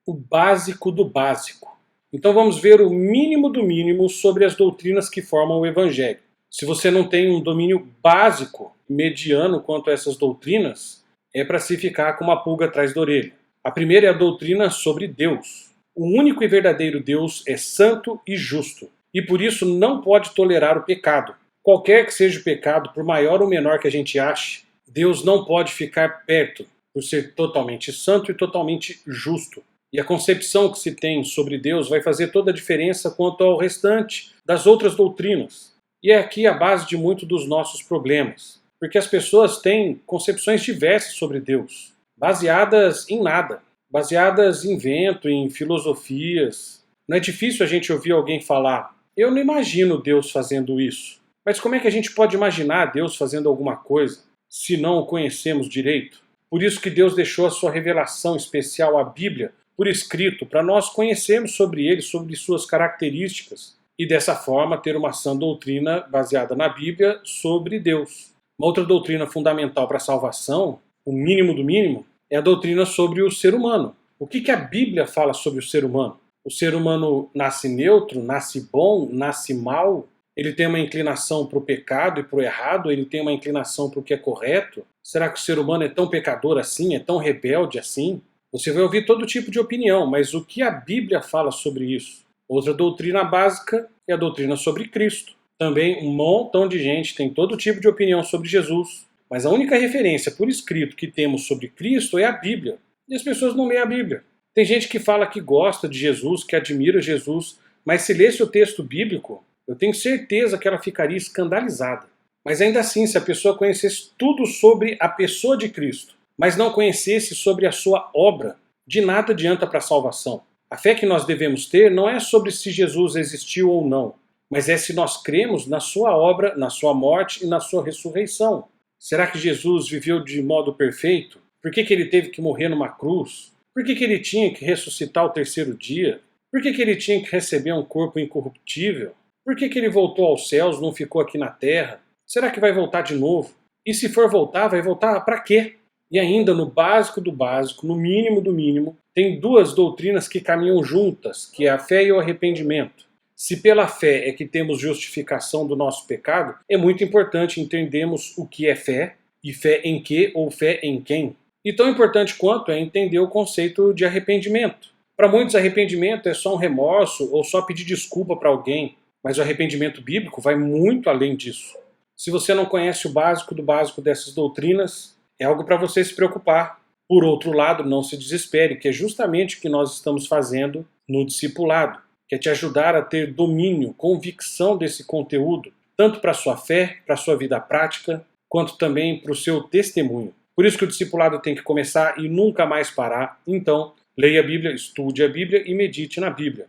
o básico do básico. Então vamos ver o mínimo do mínimo sobre as doutrinas que formam o Evangelho. Se você não tem um domínio básico, mediano quanto a essas doutrinas, é para se ficar com uma pulga atrás da orelha. A primeira é a doutrina sobre Deus. O único e verdadeiro Deus é santo e justo, e por isso não pode tolerar o pecado. Qualquer que seja o pecado, por maior ou menor que a gente ache, Deus não pode ficar perto, por ser totalmente santo e totalmente justo. E a concepção que se tem sobre Deus vai fazer toda a diferença quanto ao restante das outras doutrinas. E é aqui a base de muitos dos nossos problemas, porque as pessoas têm concepções diversas sobre Deus, baseadas em nada, baseadas em vento, em filosofias. Não é difícil a gente ouvir alguém falar: eu não imagino Deus fazendo isso. Mas como é que a gente pode imaginar Deus fazendo alguma coisa se não o conhecemos direito? Por isso que Deus deixou a sua revelação especial, a Bíblia, por escrito, para nós conhecermos sobre ele, sobre suas características, e dessa forma ter uma sã doutrina baseada na Bíblia sobre Deus. Uma outra doutrina fundamental para a salvação, o mínimo do mínimo, é a doutrina sobre o ser humano. O que a Bíblia fala sobre o ser humano? O ser humano nasce neutro, nasce bom, nasce mal? Ele tem uma inclinação para o pecado e para o errado? Ele tem uma inclinação para o que é correto? Será que o ser humano é tão pecador assim? É tão rebelde assim? Você vai ouvir todo tipo de opinião, mas o que a Bíblia fala sobre isso? Outra doutrina básica é a doutrina sobre Cristo. Também um montão de gente tem todo tipo de opinião sobre Jesus, mas a única referência por escrito que temos sobre Cristo é a Bíblia. E as pessoas não leem a Bíblia. Tem gente que fala que gosta de Jesus, que admira Jesus, mas se lesse o texto bíblico, eu tenho certeza que ela ficaria escandalizada. Mas ainda assim, se a pessoa conhecesse tudo sobre a pessoa de Cristo, mas não conhecesse sobre a sua obra, de nada adianta para a salvação. A fé que nós devemos ter não é sobre se Jesus existiu ou não, mas é se nós cremos na sua obra, na sua morte e na sua ressurreição. Será que Jesus viveu de modo perfeito? Por que ele teve que morrer numa cruz? Por que ele tinha que ressuscitar ao terceiro dia? Por que ele tinha que receber um corpo incorruptível? Por que ele voltou aos céus, não ficou aqui na terra? Será que vai voltar de novo? E se for voltar, vai voltar para quê? E ainda no básico do básico, no mínimo do mínimo, tem duas doutrinas que caminham juntas, que é a fé e o arrependimento. Se pela fé é que temos justificação do nosso pecado, é muito importante entendermos o que é fé, e fé em que ou fé em quem. E tão importante quanto é entender o conceito de arrependimento. Para muitos, arrependimento é só um remorso ou só pedir desculpa para alguém, mas o arrependimento bíblico vai muito além disso. Se você não conhece o básico do básico dessas doutrinas, é algo para você se preocupar. Por outro lado, não se desespere, que é justamente o que nós estamos fazendo no discipulado, que é te ajudar a ter domínio, convicção desse conteúdo, tanto para a sua fé, para a sua vida prática, quanto também para o seu testemunho. Por isso que o discipulado tem que começar e nunca mais parar. Então, leia a Bíblia, estude a Bíblia e medite na Bíblia.